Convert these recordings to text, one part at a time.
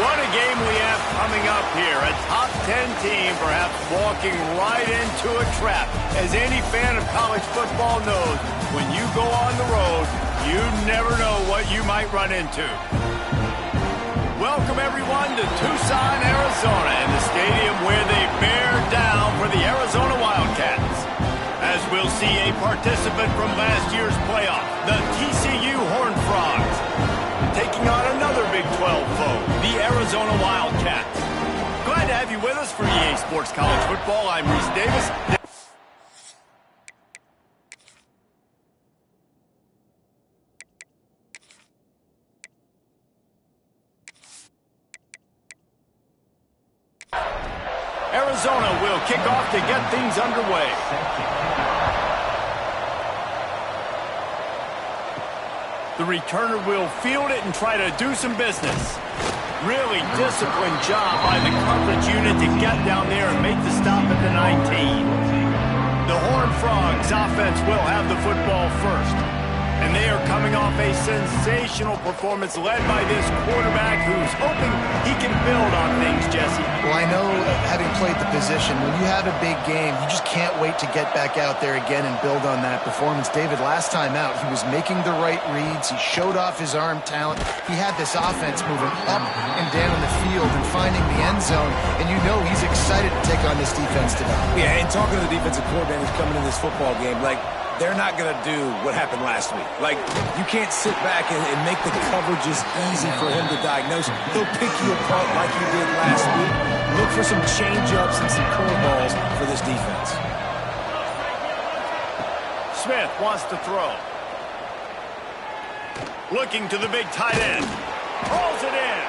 What a game we have coming up here. A top 10 team perhaps walking right into a trap. As any fan of college football knows, when you go on the road, you never know what you might run into. Welcome, everyone, to Tucson, Arizona, and the stadium where they bear down for the Arizona Wildcats. As we'll see a participant from last year's playoff, the TCU Horned Frogs, taking on another Big 12 foe, the Arizona Wildcats. Glad to have you with us for EA Sports College Football. I'm Reese Davis. Arizona will kick off to get things underway. The returner will field it and try to do some business. Really disciplined job by the coverage unit to get down there and make the stop at the 19. The Horned Frogs offense will have the football first. And they are coming off a sensational performance led by this quarterback who's hoping he can build on things, Jesse. Well, I know, having played the position, when you have a big game, you just can't wait to get back out there again and build on that performance. David, last time out, he was making the right reads. He showed off his arm talent. He had this offense moving up and down the field and finding the end zone. And you know he's excited to take on this defense today. Yeah, and talking to the defensive coordinators coming in this football game, they're not going to do what happened last week. You can't sit back and make the coverages easy for him to diagnose. He'll pick you apart like he did last week. Look for some change-ups and some curveballs for this defense. Smith wants to throw. Looking to the big tight end. Rolls it in.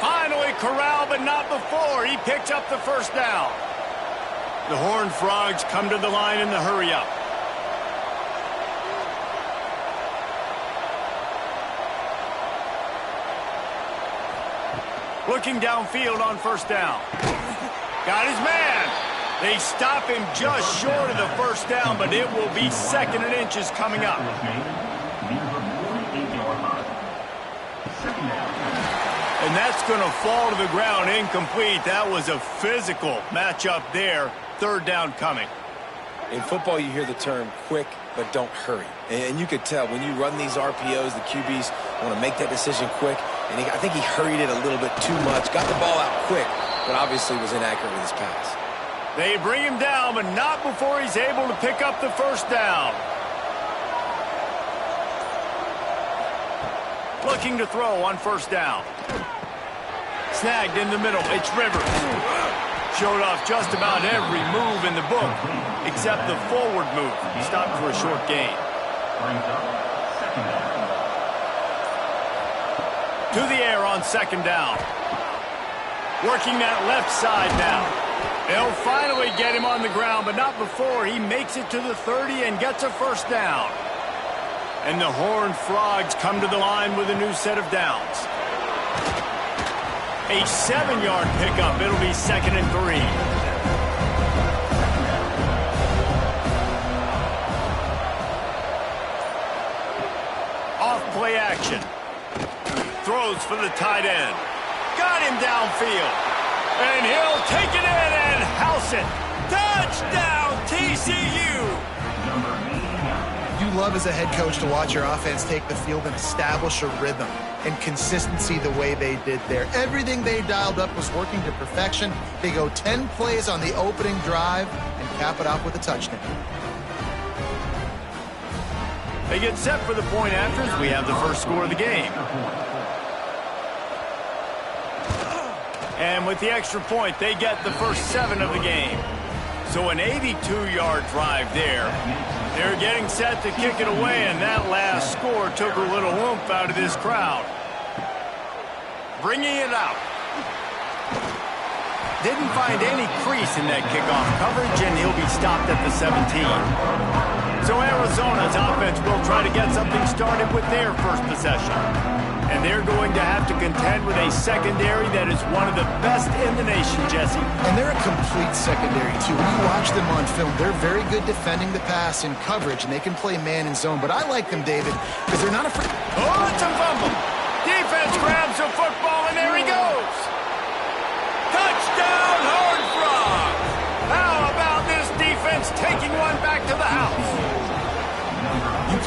Finally corralled, but not before. He picks up the first down. The Horned Frogs come to the line in the hurry-up. Looking downfield on first down. Got his man. They stop him just short of the first down, but it will be 2nd and inches coming up. And that's going to fall to the ground incomplete. That was a physical matchup there. 3rd down coming. In football, you hear the term quick, but don't hurry. And you could tell when you run these RPOs, the QBs want to make that decision quick. And I think he hurried it a little bit too much. Got the ball out quick, but obviously was inaccurate with his pass. They bring him down, but not before he's able to pick up the first down. Looking to throw on first down. Snagged in the middle. It's Rivers. Showed off just about every move in the book, except the forward move. He stopped for a short gain. To the air on 2nd down. Working that left side now. They'll finally get him on the ground, but not before he makes it to the 30 and gets a first down. And the Horned Frogs come to the line with a new set of downs. A 7-yard pickup. It'll be 2nd and 3. Off play action. Throws for the tight end. Got him downfield. And he'll take it in and house it. Touchdown, TCU! You love as a head coach to watch your offense take the field and establish a rhythm and consistency the way they did there. Everything they dialed up was working to perfection. They go 10 plays on the opening drive and cap it off with a touchdown. They get set for the point afters. We have the first score of the game. And with the extra point, they get the first 7 of the game. So an 82-yard drive there. They're getting set to kick it away, and that last score took a little oomph out of this crowd. Bringing it out. Didn't find any crease in that kickoff coverage, and he'll be stopped at the 17. So Arizona's offense will try to get something started with their first possession. And they're going to have to contend with a secondary that is one of the best in the nation, Jesse. And they're a complete secondary, too. When you watch them on film, they're very good defending the pass in coverage, and they can play man and zone. But I like them, David, because they're not afraid. Oh, it's a fumble. Defense grabs the football, and there he goes.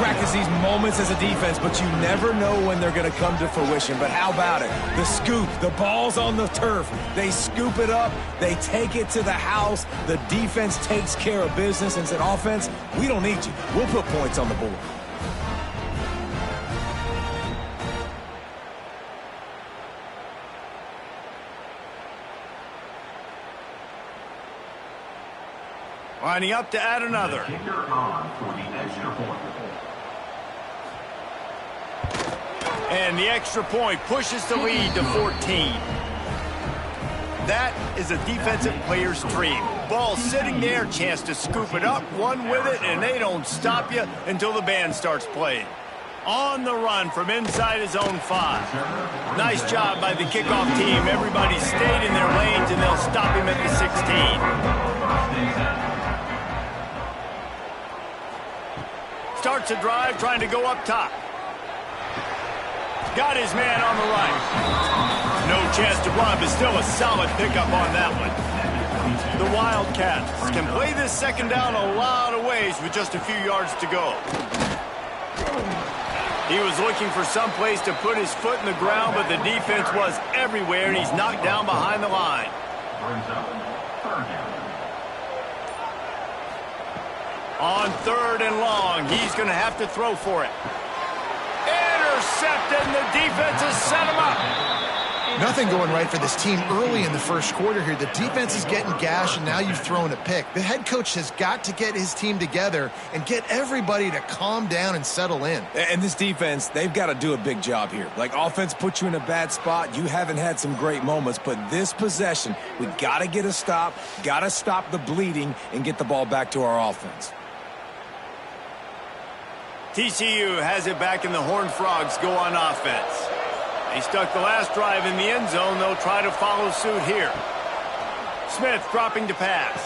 practice these moments as a defense, but you never know when they're going to come to fruition. But how about it? The scoop, the ball's on the turf. They scoop it up. They take it to the house. The defense takes care of business and said, offense, we don't need you. We'll put points on the board. Lining up to add another. And the extra point pushes the lead to 14. That is a defensive player's dream. Ball sitting there, chance to scoop it up, one with it, and they don't stop you until the band starts playing. On the run from inside his own 5. Nice job by the kickoff team. Everybody stayed in their lanes, and they'll stop him at the 16. Starts a drive trying to go up top. Got his man on the right. No chance to run, but still a solid pickup on that one. The Wildcats can play this second down a lot of ways with just a few yards to go. He was looking for some place to put his foot in the ground, but the defense was everywhere, and he's knocked down behind the line. On 3rd and long, he's going to have to throw for it. Intercepted, and the defense has set him up. Nothing going right for this team early in the first quarter here. The defense is getting gashed, and now you've thrown a pick. The head coach has got to get his team together and get everybody to calm down and settle in. And this defense, they've got to do a big job here. Like, offense puts you in a bad spot. You haven't had some great moments, but this possession, we got to get a stop, got to stop the bleeding, and get the ball back to our offense. TCU has it back, and the Horned Frogs go on offense. They stuck the last drive in the end zone. They'll try to follow suit here. Smith dropping to pass.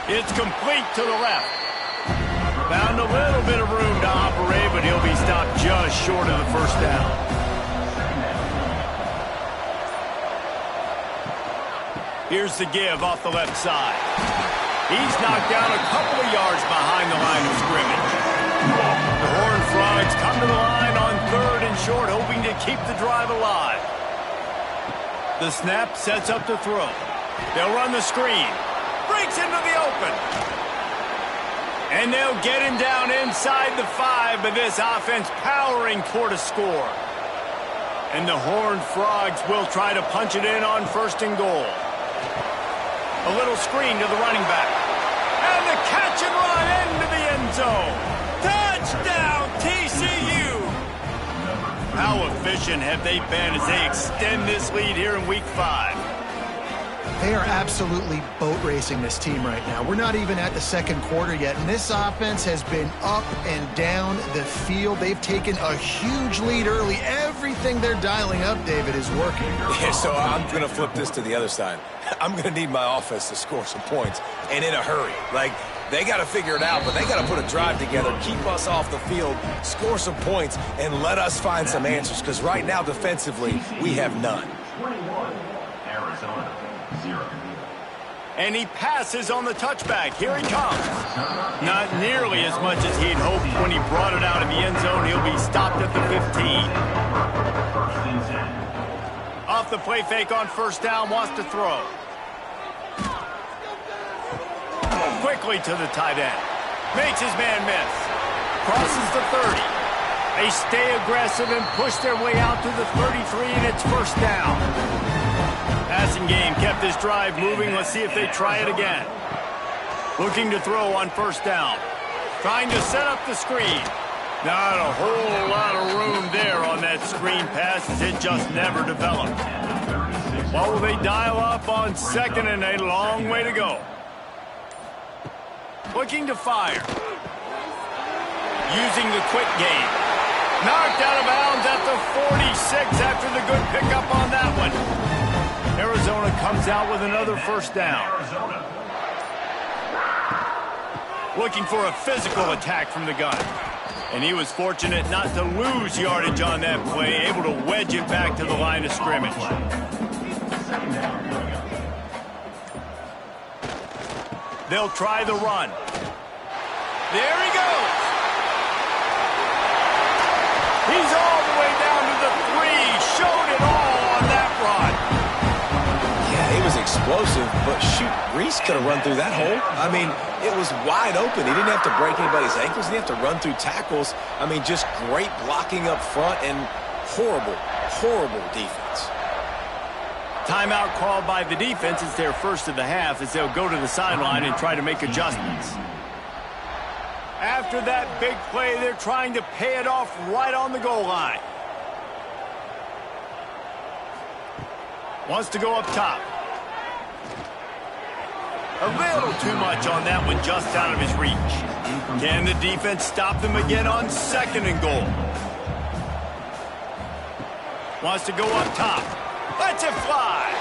It's complete to the left. Found a little bit of room to operate, but he'll be stopped just short of the first down. Here's the give off the left side. He's knocked down a couple of yards behind the line of scrimmage. The Horned Frogs come to the line on 3rd and short, hoping to keep the drive alive. The snap sets up to throw. They'll run the screen. Breaks into the open. And they'll get him down inside the 5, but this offense powering toward a score. And the Horned Frogs will try to punch it in on 1st and goal. A little screen to the running back. And the catch and run into the end zone. Touchdown, TCU! How efficient have they been as they extend this lead here in Week 5? They are absolutely boat racing this team right now. We're not even at the second quarter yet, and this offense has been up and down the field. They've taken a huge lead early. Everything they're dialing up, David, is working. Yeah, so I'm going to flip this to the other side. I'm going to need my offense to score some points, and in a hurry. Like, they got to figure it out, but they got to put a drive together, keep us off the field, score some points, and let us find some answers, because right now, defensively, we have none. 21, Arizona, 0. And he passes on the touchback. Here he comes. Not nearly as much as he'd hoped when he brought it out of the end zone. He'll be stopped at the 15. Off the play fake on 1st down, wants to throw. Quickly to the tight end. Makes his man miss. Crosses the 30. They stay aggressive and push their way out to the 33, and it's 1st down. Passing game kept this drive moving. Let's see if they try it again. Looking to throw on 1st down. Trying to set up the screen. Not a whole lot of room there on that screen pass, as it just never developed. What will they dial up on 2nd and a long way to go? Looking to fire. Using the quick game. Knocked out of bounds at the 46 after the good pickup on that one. Arizona comes out with another 1st down. Looking for a physical attack from the gun. And he was fortunate not to lose yardage on that play, able to wedge it back to the line of scrimmage. They'll try the run. There he goes. He's all the way down to the 3. Showed it all on that run. Yeah, he was explosive, but shoot, Reese could have run through that hole. I mean, it was wide open. He didn't have to break anybody's ankles. He didn't have to run through tackles. I mean, just great blocking up front and horrible, horrible defense. Timeout called by the defense. It's their first of the half as they'll go to the sideline and try to make adjustments. After that big play, they're trying to pay it off right on the goal line. Wants to go up top. A little too much on that one, just out of his reach. Can the defense stop them again on 2nd and goal? Wants to go up top. Lets it fly.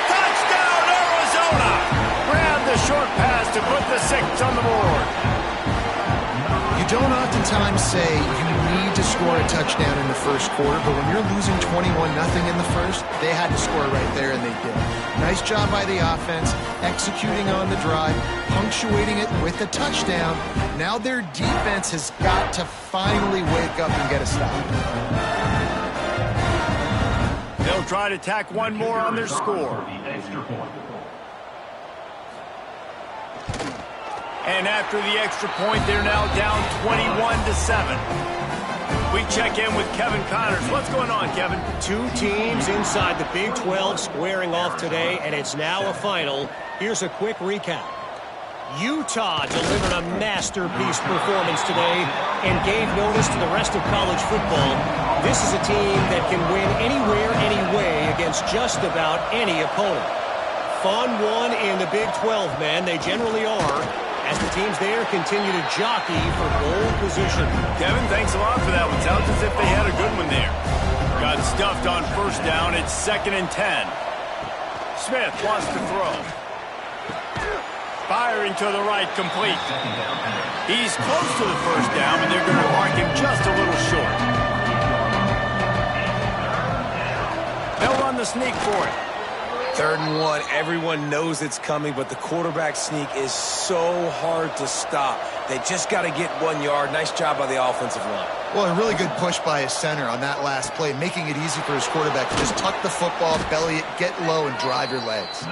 Touchdown, Arizona! Grab the short pass to put the 6 on the board. You don't oftentimes say you need to score a touchdown in the first quarter, but when you're losing 21-0 in the first, they had to score right there, and they did. Nice job by the offense, executing on the drive, punctuating it with a touchdown. Now their defense has got to finally wake up and get a stop. They'll try to tack one more on their score. And after the extra point, they're now down 21-7. We check in with Kevin Connors. What's going on, Kevin? Two teams inside the Big 12 squaring off today, and it's now a final. Here's a quick recap. Utah delivered a masterpiece performance today and gave notice to the rest of college football. This is a team that can win anywhere, any way against just about any opponent. Fun one in the Big 12, man. They generally are, as the teams there continue to jockey for goal position. Kevin, thanks a lot for that one. Sounds as if they had a good one there. Got stuffed on 1st down. It's 2nd and 10. Smith wants to throw. Firing to the right, complete. He's close to the 1st down, and they're going to mark him just a little short. They'll run the sneak for it. 3rd and 1, everyone knows it's coming, but the quarterback sneak is so hard to stop. They just got to get 1 yard. Nice job by the offensive line. Well, a really good push by his center on that last play, making it easy for his quarterback to just tuck the football, belly it, get low, and drive your legs.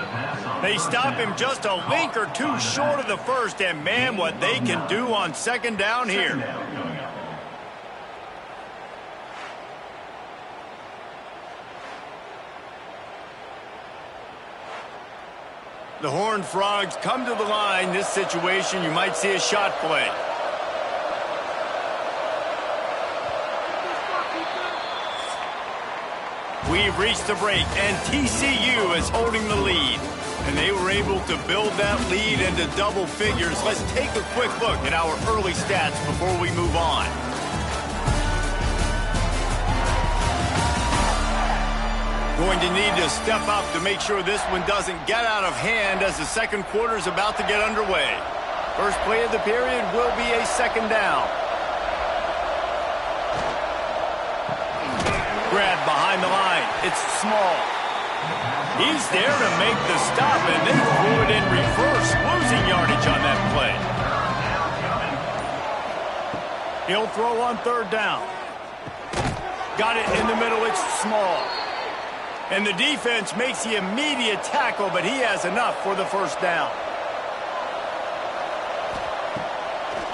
They stop him just a link or two short of the 1st, and man, what they can do on 2nd down here. The Horned Frogs come to the line. This situation, you might see a shot play. We've reached the break, and TCU is holding the lead. And they were able to build that lead into double figures. Let's take a quick look at our early stats before we move on. Going to need to step up to make sure this one doesn't get out of hand as the 2nd quarter is about to get underway. First play of the period will be a 2nd down. Grab behind the line. It's Small. He's there to make the stop, and they threw it in reverse, losing yardage on that play. He'll throw on 3rd down. Got it in the middle. It's Small. And the defense makes the immediate tackle, but he has enough for the 1st down.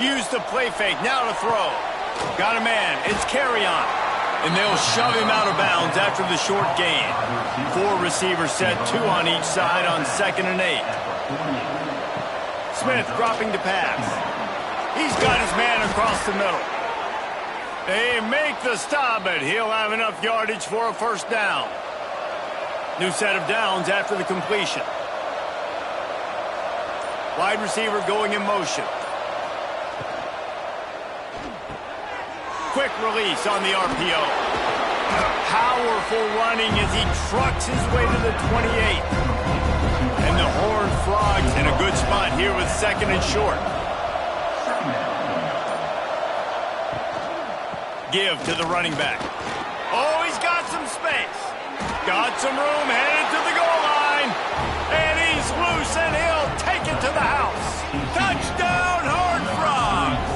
Use the play fake. Now to throw. Got a man. It's Carry-On. And they'll shove him out of bounds after the short gain. 4 receivers set, 2 on each side on 2nd and 8. Smith dropping to pass. He's got his man across the middle. They make the stop, but he'll have enough yardage for a 1st down. New set of downs after the completion. Wide receiver going in motion. Quick release on the RPO. Powerful running as he trucks his way to the 28. And the Horned Frogs in a good spot here with 2nd and short. Give to the running back. Oh, he's got some space. Got some room, headed to the goal line. And he's loose, and he'll take it to the house. Touchdown, Horned Frogs!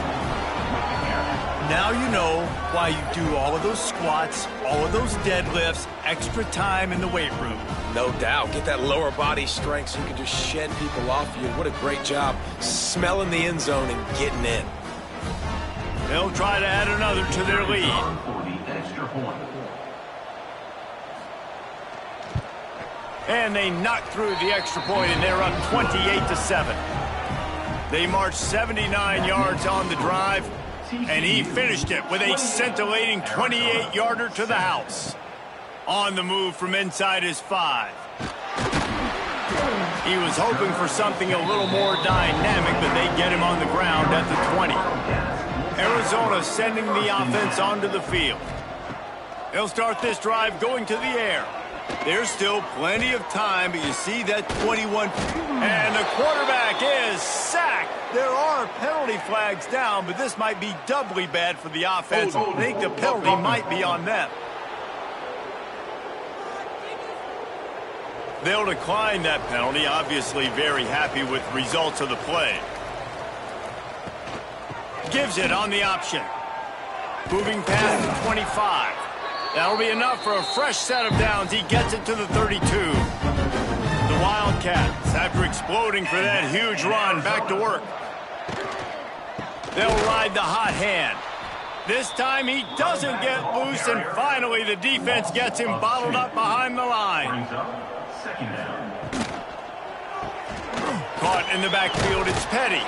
Now you know why you do all of those squats, all of those deadlifts, extra time in the weight room. No doubt. Get that lower body strength so you can just shed people off you. What a great job smelling the end zone and getting in. They'll try to add another to their lead. For the extra point. And they knock through the extra point, and they're up 28-7. They marched 79 yards on the drive, and he finished it with a scintillating 28-yarder to the house. On the move from inside his 5. He was hoping for something a little more dynamic, but they get him on the ground at the 20. Arizona sending the offense onto the field. They'll start this drive going to the air. There's still plenty of time, but you see that 21. And the quarterback is sacked. There are penalty flags down, but this might be doubly bad for the offense. I think the penalty might be on them. They'll decline that penalty, obviously very happy with the results of the play. Gives it on the option. Moving past the 25. That'll be enough for a fresh set of downs. He gets it to the 32. The Wildcats, after exploding for that huge run, back to work. They'll ride the hot hand. This time he doesn't get loose, and finally the defense gets him bottled up behind the line. Brings up second down. Caught in the backfield, it's Petty.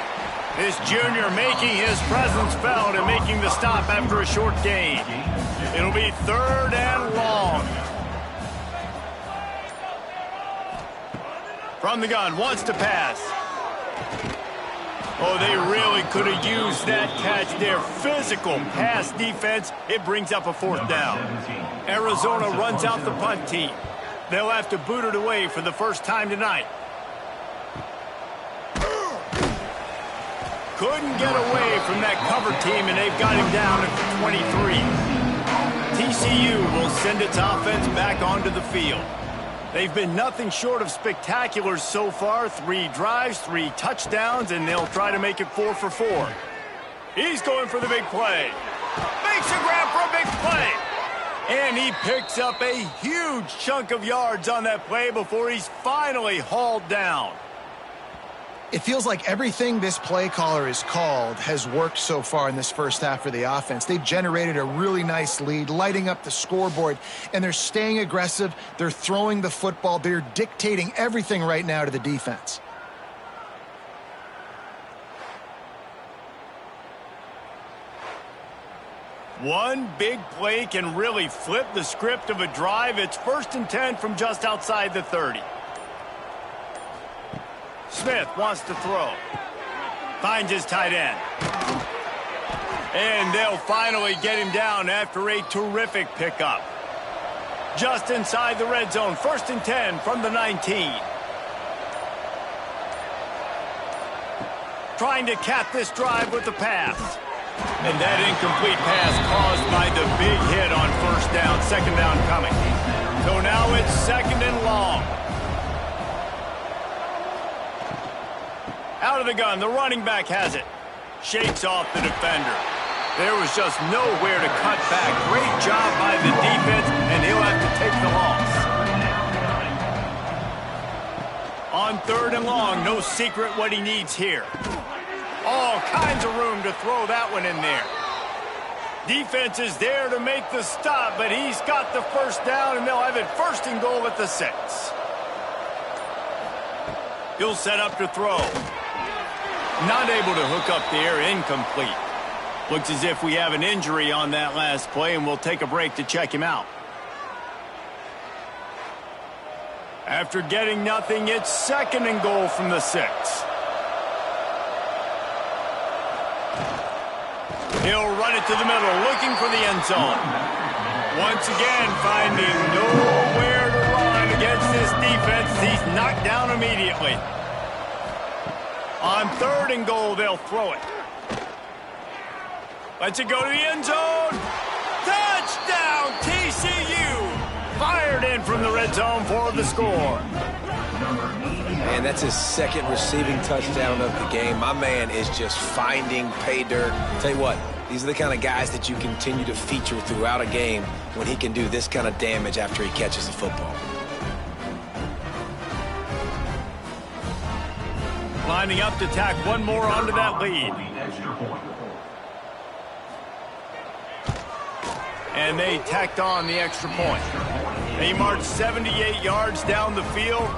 This junior making his presence felt and making the stop after a short gain. It'll be 3rd and long. From the gun, wants to pass. Oh, they really could have used that catch. Their physical pass defense, it brings up a 4th down. Arizona runs out the punt team. They'll have to boot it away for the first time tonight. Couldn't get away from that cover team, and they've got him down at 23. TCU will send its offense back onto the field. They've been nothing short of spectacular so far. 3 drives, 3 touchdowns, and they'll try to make it 4 for 4. He's going for the big play. Makes a grab for a big play. And he picks up a huge chunk of yards on that play before he's finally hauled down. It feels like everything this play caller has called has worked so far in this first half for the offense. They've generated a really nice lead, lighting up the scoreboard, and they're staying aggressive. They're throwing the football. They're dictating everything right now to the defense. One big play can really flip the script of a drive. It's 1st and 10 from just outside the 30. Smith wants to throw. Finds his tight end. And they'll finally get him down after a terrific pickup. Just inside the red zone. 1st and 10 from the 19. Trying to cap this drive with the pass. And that incomplete pass caused by the big hit on 1st down. 2nd down coming. So now it's 2nd and long. Out of the gun, the running back has it. Shakes off the defender. There was just nowhere to cut back. Great job by the defense, and he'll have to take the loss. On 3rd and long, no secret what he needs here. All kinds of room to throw that one in there. Defense is there to make the stop, but he's got the 1st down, and they'll have it 1st and goal at the 6. He'll set up to throw. Not able to hook up there, incomplete. Looks as if we have an injury on that last play, and we'll take a break to check him out. After getting nothing, it's 2nd and goal from the 6. He'll run it to the middle, looking for the end zone. Once again, finding nowhere to run against this defense. He's knocked down immediately. On 3rd and goal, they'll throw it. Lets it go to the end zone. Touchdown, TCU! Fired in from the red zone for the score. And that's his 2nd receiving touchdown of the game. My man is just finding pay dirt. Tell you what, These are the kind of guys that you continue to feature throughout a game when he can do this kind of damage after he catches a football. Lining up to tack one more onto that lead. And they tacked on the extra point. They marched 78 yards down the field.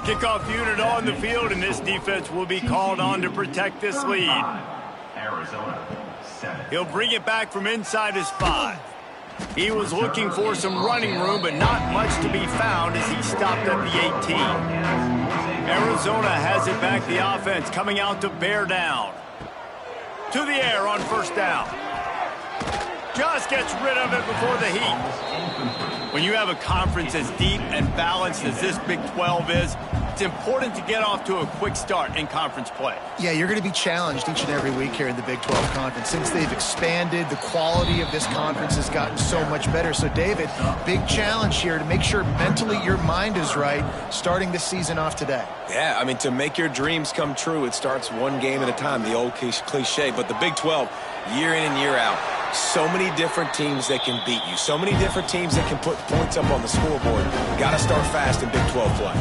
Kickoff unit on the field, and this defense will be called on to protect this lead. He'll bring it back from inside his 5. He was looking for some running room, but not much to be found as he stopped at the 18. Arizona has it back, the offense coming out to bear down. To the air on first down. Just gets rid of it before the heat. When you have a conference as deep and balanced as this Big 12 is, it's important to get off to a quick start in conference play. Yeah, you're going to be challenged each and every week here in the Big 12 Conference. Since they've expanded, the quality of this conference has gotten so much better. So, David, big challenge here to make sure mentally your mind is right starting this season off today. Yeah, I mean, to make your dreams come true, it starts one game at a time, the old cliche. But the Big 12, year in and year out, so many different teams that can beat you, so many different teams that can put points up on the scoreboard. Got to start fast in Big 12 play.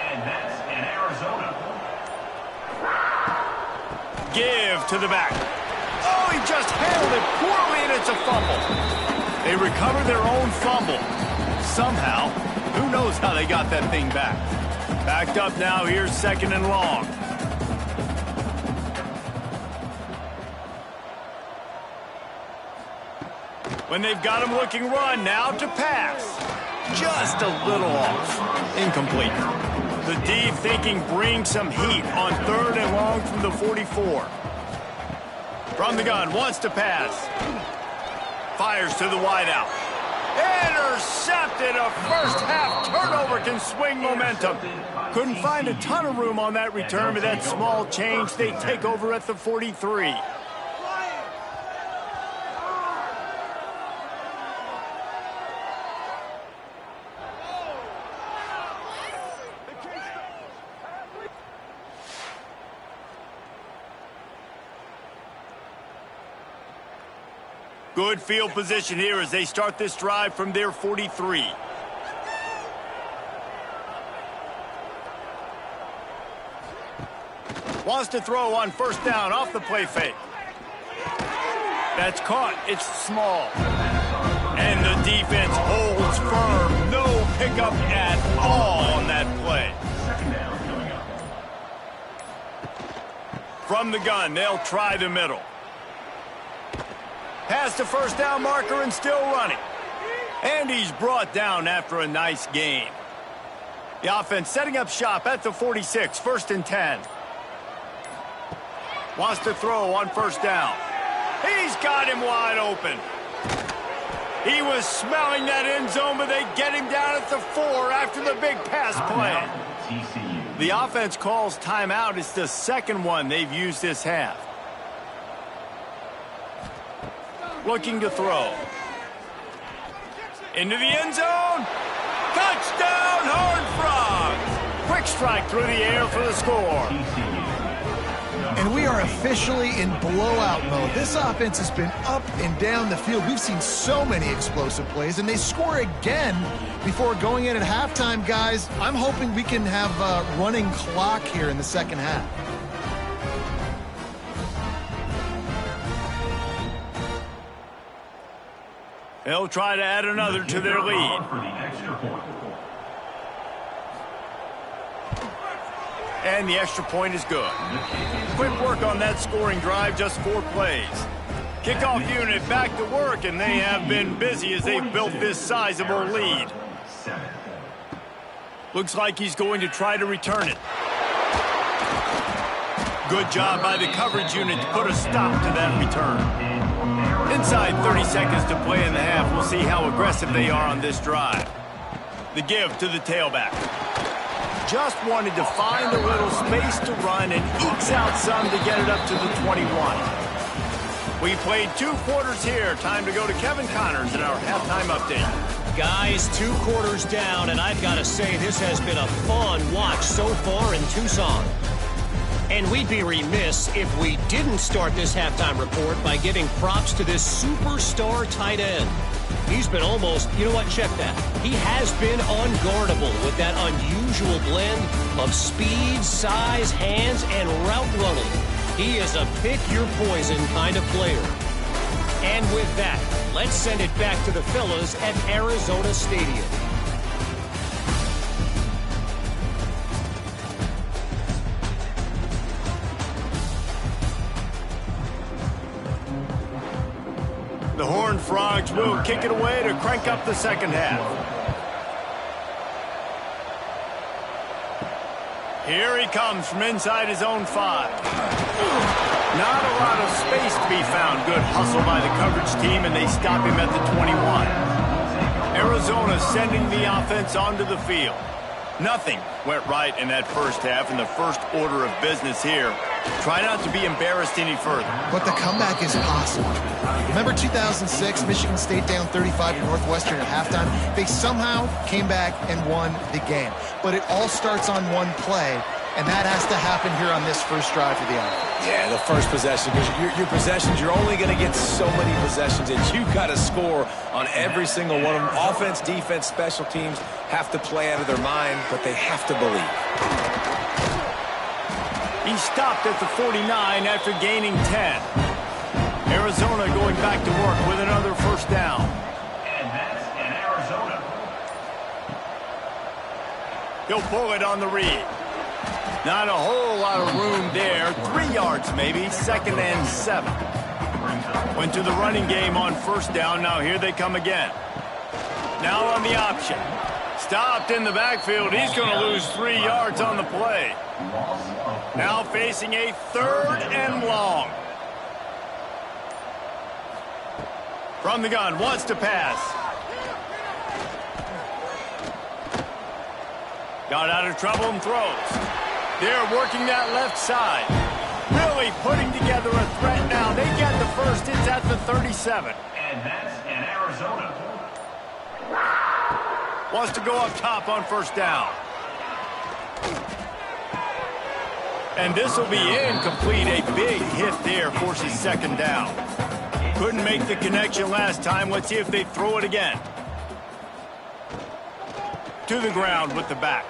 And that's in Arizona. Give to the back. Oh, he just handled it poorly, and it's a fumble. They recover their own fumble. Somehow, who knows how they got that thing back. Backed up now, here's 2nd and long. When they've got him looking run, now to pass. Just a little off. Incomplete. The D thinking bring some heat on 3rd and long from the 44. From the gun, wants to pass. Fires to the wideout. Intercepted. A first-half turnover can swing momentum. Couldn't find a ton of room on that return, but that small change, they take over at the 43. Good field position here as they start this drive from their 43. Wants to throw on first down off the play fake. That's caught. It's small. And the defense holds firm. No pickup at all on that play. From the gun, they'll try the middle. Past the first down marker and still running. And he's brought down after a nice gain. The offense setting up shop at the 46, 1st and 10. Wants to throw on first down. He's got him wide open. He was smelling that end zone, but they get him down at the 4 after the big pass play. TCU. The offense calls timeout. It's the 2nd one they've used this half. Looking to throw. Into the end zone. Touchdown, Horned Frogs. Quick strike through the air for the score. And we are officially in blowout mode. This offense has been up and down the field. We've seen so many explosive plays, and they score again before going in at halftime, guys. I'm hoping we can have a running clock here in the 2nd half. They'll try to add another to their lead. For the extra point. And the extra point is good. Quick work on that scoring drive, just 4 plays. Kickoff unit back to work, and they have been busy as they've built this sizable lead. Looks like he's going to try to return it. Good job by the coverage unit to put a stop to that return. Inside 30 seconds to play in the half. We'll see how aggressive they are on this drive. The give to the tailback. Just wanted to find a little space to run and ekes out some to get it up to the 21. We played 2 quarters here. Time to go to Kevin Connors in our halftime update. Guys, 2 quarters down, and I've got to say this has been a fun watch so far in Tucson. And we'd be remiss if we didn't start this halftime report by giving props to this superstar tight end. He's been almost, you know what, check that. He has been unguardable with that unusual blend of speed, size, hands, and route running. He is a pick-your-poison kind of player. And with that, let's send it back to the fellas at Arizona Stadium. The Horned Frogs will kick it away to crank up the second half. Here he comes from inside his own 5. Not a lot of space to be found. Good hustle by the coverage team, and they stop him at the 21. Arizona sending the offense onto the field. Nothing went right in that first half, and the first order of business here. Try not to be embarrassed any further. But the comeback is possible. Remember 2006, Michigan State down 35 to Northwestern at halftime? They somehow came back and won the game. But it all starts on one play, and that has to happen here on this first drive for the offense. Yeah, the first possession, because your possessions, you're only going to get so many possessions, and you've got to score on every single one of them. Offense, defense, special teams have to play out of their mind, but they have to believe. He stopped at the 49 after gaining 10. Arizona going back to work with another first down. And that's in Arizona. He'll pull it on the read. Not a whole lot of room there. 3 yards maybe, 2nd and 7. Went to the running game on first down. Now here they come again. Now on the option. Stopped in the backfield. He's going to lose 3 yards on the play. Now facing a 3rd and long. From the gun, wants to pass. Got out of trouble and throws. They're working that left side. Really putting together a threat now. They get the first. It's at the 37. And that's in Arizona. Wants to go up top on first down. And this will be incomplete. A big hit there forces 2nd down. Couldn't make the connection last time. Let's see if they throw it again. To the ground with the back.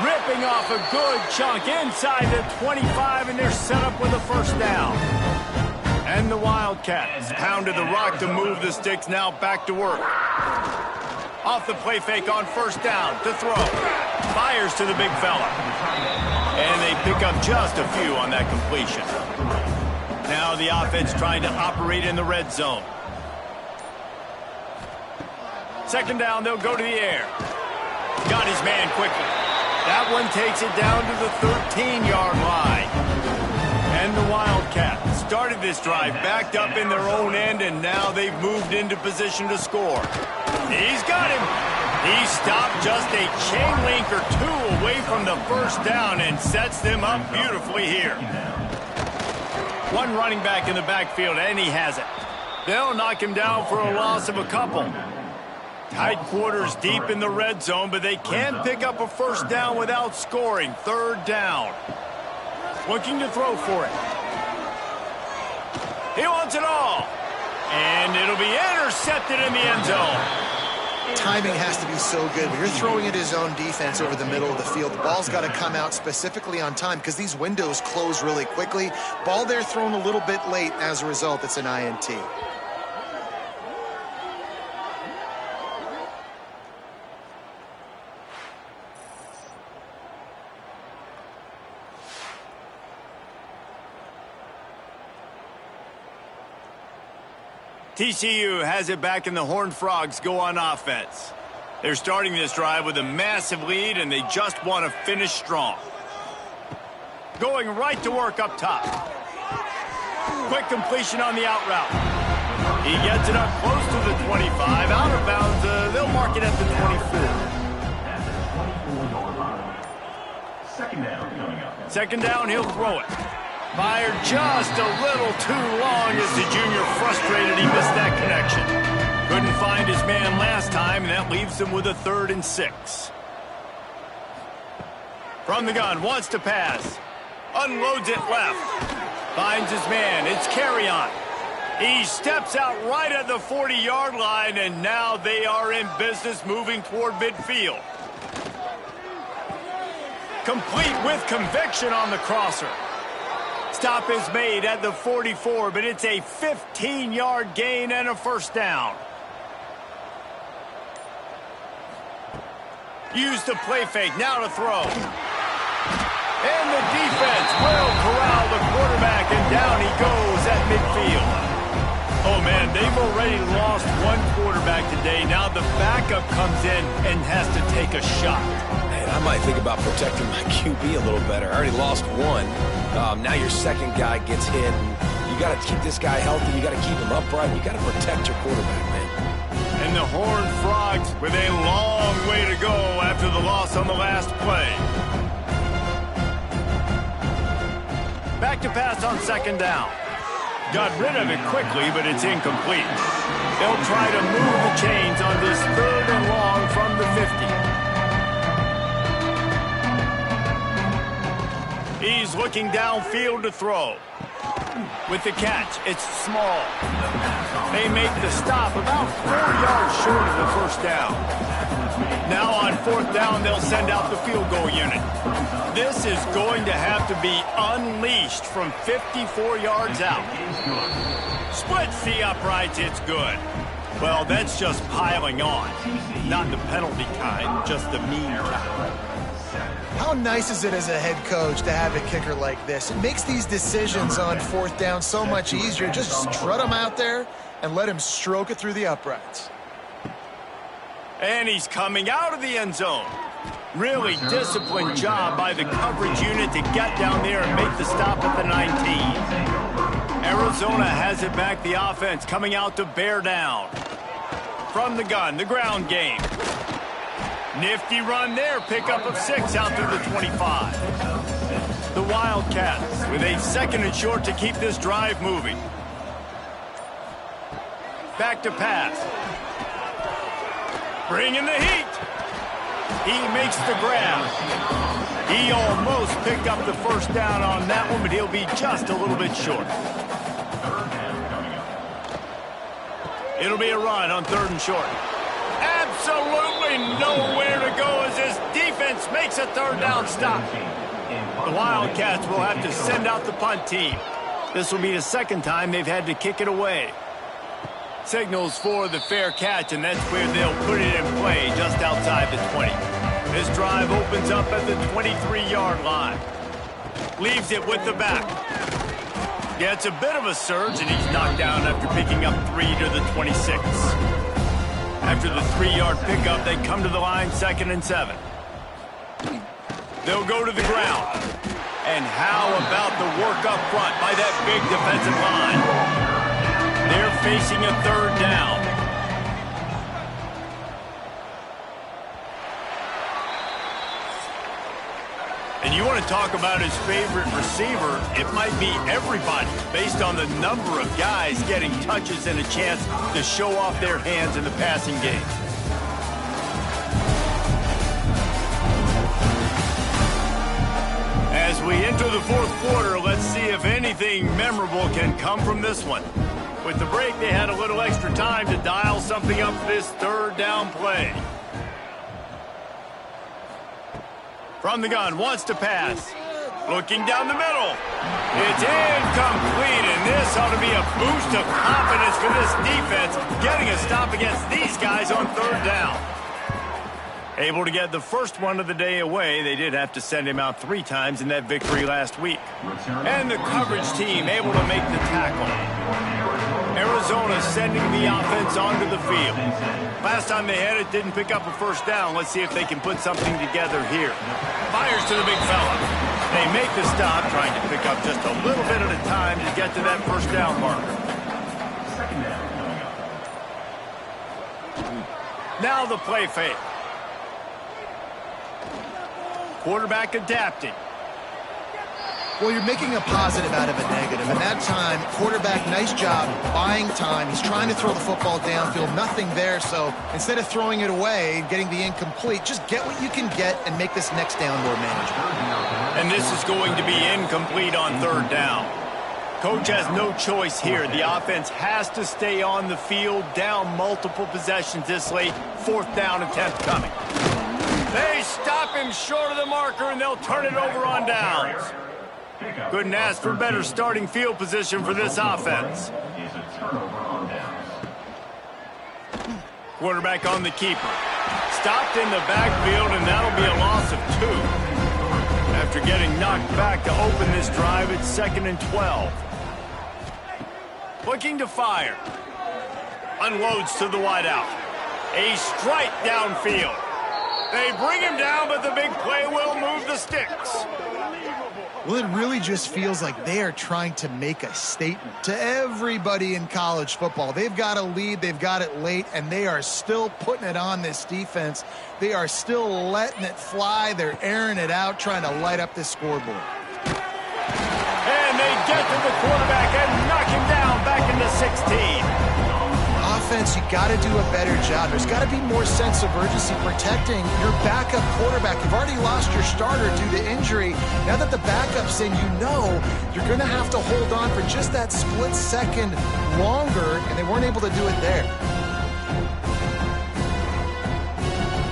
Ripping off a good chunk inside the 25, and they're set up with a first down. And the Wildcats pounded the rock to move the sticks. Now back to work. Off the play fake on first down to throw. Fires to the big fella. And they pick up just a few on that completion. Now the offense trying to operate in the red zone. 2nd down, they'll go to the air. Got his man quickly. That one takes it down to the 13-yard line. And the Wildcats started this drive backed up in their own end, and now they've moved into position to score. He's got him. He stopped just a chain link or 2 away from the first down and sets them up beautifully here. One running back in the backfield, and he has it. They'll knock him down for a loss of a couple. Tight quarters deep in the red zone, but they can't pick up a first down without scoring. 3rd down. Looking to throw for it. He wants it all. And it'll be intercepted in the end zone. Timing has to be so good. When you're throwing at his own defense over the middle of the field, the ball's got to come out specifically on time because these windows close really quickly. Ball there thrown a little bit late. As a result, it's an INT. TCU has it back, and the Horned Frogs go on offense. They're starting this drive with a massive lead, and they just want to finish strong. Going right to work up top. Quick completion on the out route. He gets it up close to the 25. Out of bounds, they'll mark it at the 24. Second down coming up. 2nd down, he'll throw it. Fired just a little too long as the junior frustrated. He missed that connection. Couldn't find his man last time, and that leaves him with a 3rd and 6. From the gun, wants to pass. Unloads it left. Finds his man. It's carry on. He steps out right at the 40-yard line, and now they are in business moving toward midfield. Complete with conviction on the crosser. Stop is made at the 44, but it's a 15-yard gain and a first down. Use the play fake, now to throw. And the defense will corral the quarterback, and down he goes at midfield. Oh, man, they've already lost one quarterback today. Now the backup comes in and has to take a shot. Man, I might think about protecting my QB a little better. I already lost one. Now your second guy gets hit. And you got to keep this guy healthy. You got to keep him upright. You got to protect your quarterback, man. And the Horned Frogs with a long way to go after the loss on the last play. Back to pass on second down. Got rid of it quickly, but it's incomplete. They'll try to move the chains on this third and long from the 50. He's looking downfield to throw. With the catch, it's small. They make the stop about 4 yards short of the first down. Now on fourth down, they'll send out the field goal unit. This is going to have to be unleashed from 54 yards out. Splits the uprights, it's good. Well, that's just piling on. Not the penalty kind, just the mean kind. How nice is it as a head coach to have a kicker like this? It makes these decisions on fourth down so much easier. Just strut him out there and let him stroke it through the uprights. And he's coming out of the end zone. Really disciplined job by the coverage unit to get down there and make the stop at the 19. Arizona has it back, the offense coming out to bear down. From the gun, the ground game. Nifty run there, pickup of 6 out through the 25. The Wildcats with a second and short to keep this drive moving. Back to pass. Bringing the heat. He makes the grab. He almost picked up the first down on that one, but he'll be just a little bit short. It'll be a run on third and short. Absolutely nowhere to go as this defense makes a third down stop. The Wildcats will have to send out the punt team. This will be the second time they've had to kick it away. Signals for the fair catch, and that's where they'll put it in play just outside the 20. This drive opens up at the 23-yard line. Leaves it with the back. Gets a bit of a surge, and he's knocked down after picking up 3 to the 26. After the 3-yard pickup, they come to the line, 2nd and 7. They'll go to the ground. And how about the work up front by that big defensive line? They're facing a third down. And you want to talk about his favorite receiver, it might be everybody, based on the number of guys getting touches and a chance to show off their hands in the passing game. As we enter the fourth quarter, let's see if anything memorable can come from this one. With the break, they had a little extra time to dial something up for this third down play. From the gun, wants to pass. Looking down the middle. It's incomplete, and this ought to be a boost of confidence for this defense, getting a stop against these guys on third down. Able to get the first one of the day away. They did have to send him out 3 times in that victory last week. And the coverage team able to make the tackle. Arizona sending the offense onto the field. Last time they had it, didn't pick up a first down. Let's see if they can put something together here. Fires to the big fella. They make the stop, trying to pick up just a little bit at a time to get to that first down marker. Now the play fake. Quarterback adapting. Well, you're making a positive out of a negative. And that time, quarterback, nice job buying time. He's trying to throw the football downfield, nothing there. So instead of throwing it away and getting the incomplete, just get what you can get and make this next down more manageable. And this is going to be incomplete on third down. Coach has no choice here. The offense has to stay on the field, down multiple possessions this late. Fourth down attempt coming. They stop him short of the marker, and they'll turn it over on downs. Couldn't ask for better starting field position for this offense. Quarterback on the keeper. Stopped in the backfield, and that'll be a loss of 2. After getting knocked back to open this drive, it's 2nd and 12. Looking to fire. Unloads to the wideout. A strike downfield. They bring him down, but the big play will move the sticks. Well, it really just feels like they are trying to make a statement to everybody in college football. They've got a lead, they've got it late, and they are still putting it on this defense. They are still letting it fly. They're airing it out, trying to light up this scoreboard. And they get to the quarterback and knock him down back into 16. Offense, you got to do a better job. There's got to be more sense of urgency protecting your backup quarterback. You've already lost your starter due to injury. Now that the backup's in, you know you're going to have to hold on for just that split second longer, and they weren't able to do it there.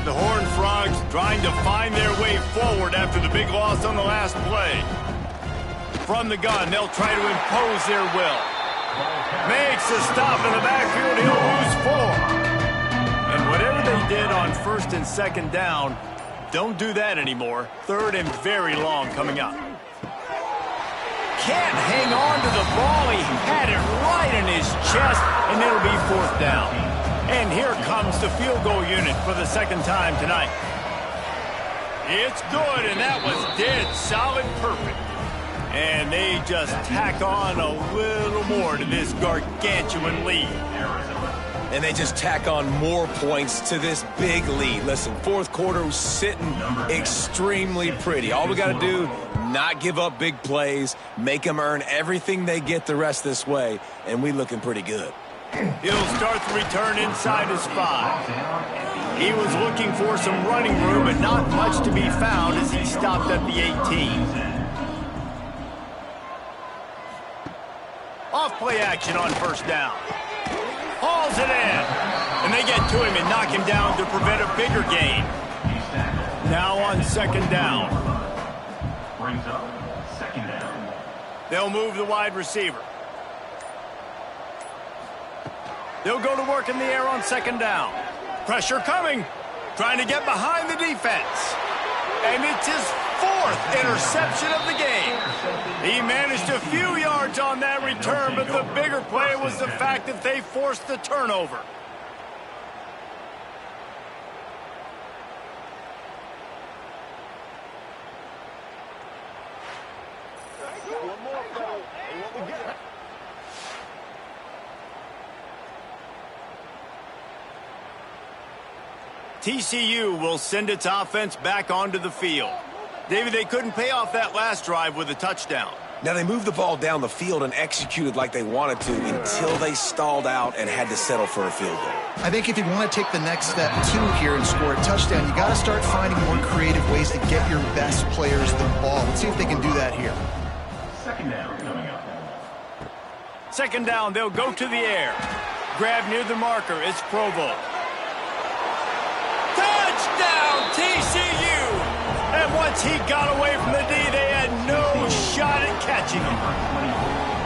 The Horned Frogs trying to find their way forward after the big loss on the last play. From the gun, they'll try to impose their will. Makes a stop in the backfield. He'll lose 4. And whatever they did on 1st and 2nd down, don't do that anymore. 3rd and very long coming up. Can't hang on to the ball. He had it right in his chest, and it'll be 4th down. And here comes the field goal unit for the 2nd time tonight. It's good, and that was dead solid perfect. And they just tack on a little more to this gargantuan lead. And they just tack on more points to this big lead. Listen, 4th quarter was sitting extremely pretty. All we got to do, not give up big plays, make them earn everything they get the rest this way, and we looking pretty good. He'll start the return inside his 5. He was looking for some running room, but not much to be found as he stopped at the 18. Off-play action on 1st down. Hauls it in. And they get to him and knock him down to prevent a bigger gain. Now on 2nd down. Brings up 2nd down. They'll move the wide receiver. They'll go to work in the air on 2nd down. Pressure coming. Trying to get behind the defense. And it's his 4th interception of the game. He managed a few yards on that return, but the bigger play was the fact that they forced the turnover. TCU will send its offense back onto the field. David, they couldn't pay off that last drive with a touchdown. Now, they moved the ball down the field and executed like they wanted to until they stalled out and had to settle for a field goal. I think if you want to take the next step, too, here and score a touchdown, you got to start finding more creative ways to get your best players the ball. Let's see if they can do that here. 2nd down coming up. 2nd down, they'll go to the air. Grab near the marker, it's Provo. Touchdown, TCU! And once he got away from the D, they had no shot at catching him.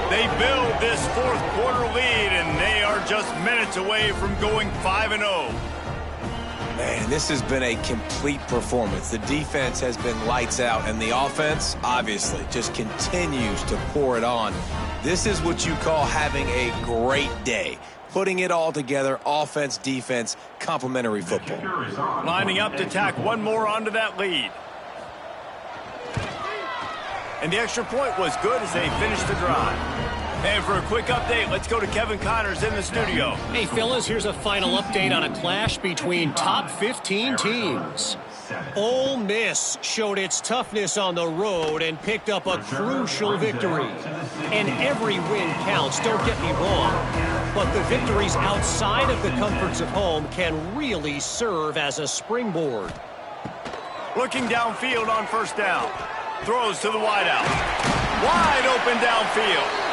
They build this 4th quarter lead, and they are just minutes away from going 5-0. Man, this has been a complete performance. The defense has been lights out, and the offense, obviously, just continues to pour it on. This is what you call having a great day. Putting it all together, offense, defense, complementary football. Lining up to tack one more onto that lead. And the extra point was good as they finished the drive. And for a quick update, let's go to Kevin Connors in the studio. Hey, fellas, here's a final update on a clash between top 15 teams. Ole Miss showed its toughness on the road and picked up a crucial victory. And every win counts, don't get me wrong. But the victories outside of the comforts of home can really serve as a springboard. Looking downfield on first down. Throws to the wideout. Wide open downfield.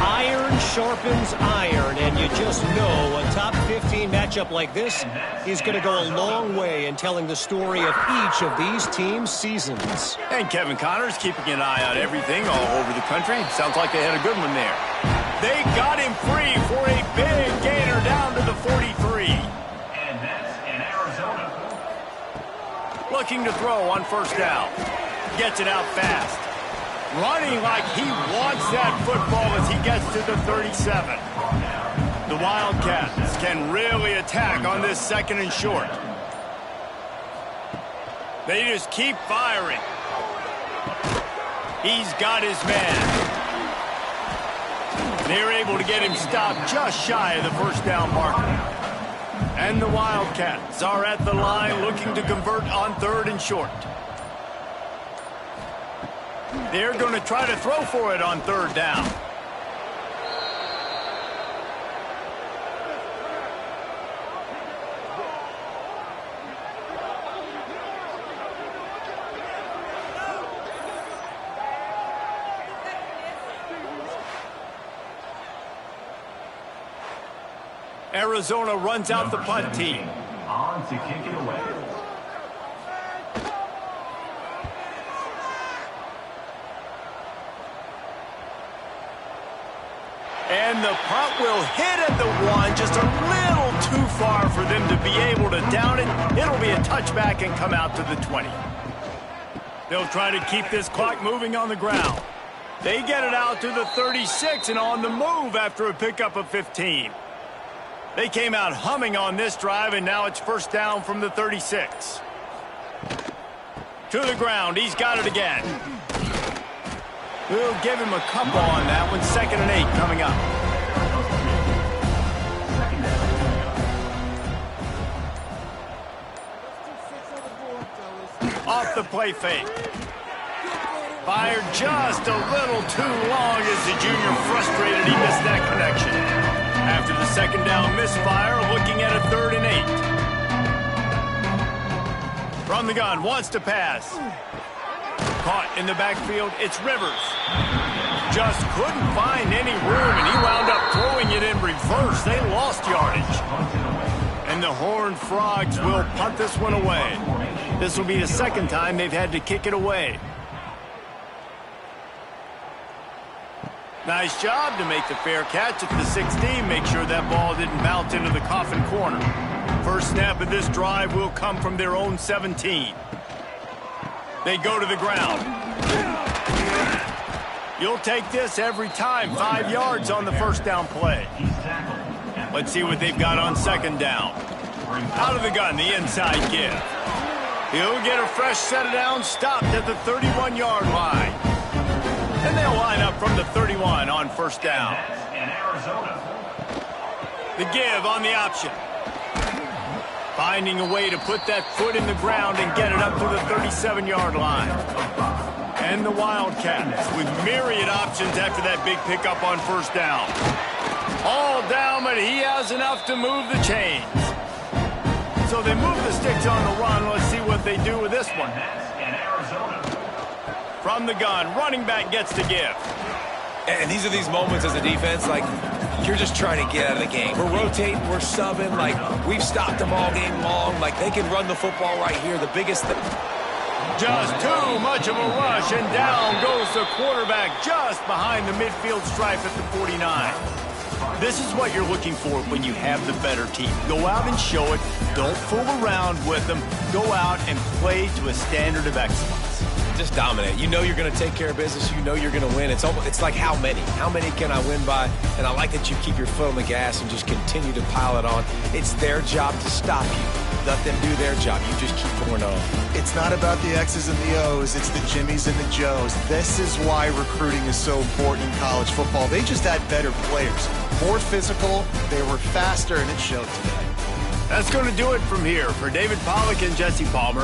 Iron sharpens iron, and you just know a top 15 matchup like this is going to go a long way in telling the story of each of these teams' seasons. And Kevin Connors keeping an eye on everything all over the country. Sounds like they had a good one there. They got him free for a big gainer down to the 43. And that's in Arizona. Looking to throw on first down. Gets it out fast. Running like he wants that football as he gets to the 37. The Wildcats can really attack on this second and short. They just keep firing. He's got his man. They're able to get him stopped just shy of the first down marker. And the Wildcats are at the line looking to convert on third and short. They're going to try to throw for it on third down. Arizona runs out the punt team. On to kick it away. And the punt will hit at the 1, just a little too far for them to be able to down it. It'll be a touchback and come out to the 20. They'll try to keep this clock moving on the ground. They get it out to the 36 and on the move after a pickup of 15. They came out humming on this drive, and now it's first down from the 36. To the ground, he's got it again. We'll give him a couple on that one. 2nd and 8 coming up. Off the play fake. Fired just a little too long as the junior frustrated. He missed that connection. After the second down misfire, looking at a 3rd and 8. From the gun, wants to pass. Caught in the backfield, it's Rivers. Just couldn't find any room, and he wound up throwing it in reverse. They lost yardage. And the Horned Frogs will punt this one away. This will be the second time they've had to kick it away. Nice job to make the fair catch at the 16. Make sure that ball didn't bounce into the coffin corner. First snap of this drive will come from their own 17. They go to the ground. You'll take this every time. 5 yards on the first down play. Let's see what they've got on second down. Out of the gun, the inside give. He'll get a fresh set of downs, stopped at the 31-yard line. And they'll line up from the 31 on first down. The give on the option. Finding a way to put that foot in the ground and get it up to the 37-yard line. And the Wildcats with myriad options after that big pickup on first down. All down, but he has enough to move the chains. So they move the sticks on the run. Let's see what they do with this one. From the gun, running back gets the give. And these are these moments as a defense, like, you're just trying to get out of the game. We're rotating, we're subbing, like, we've stopped them all game long. Like, they can run the football right here. The biggest thing. Just too much of a rush, and down goes the quarterback just behind the midfield stripe at the 49. This is what you're looking for when you have the better team. Go out and show it. Don't fool around with them. Go out and play to a standard of excellence. Just dominate. You know you're going to take care of business. You know you're going to win. It's like how many? How many can I win by? And I like that you keep your foot on the gas and just continue to pile it on. It's their job to stop you. let them do their job. You just keep going on. It's not about the X's and the O's. It's the Jimmies and the Joes. This is why recruiting is so important in college football. They just had better players, more physical, they were faster, and it showed today. That's going to do it from here. For David Pollack and Jesse Palmer,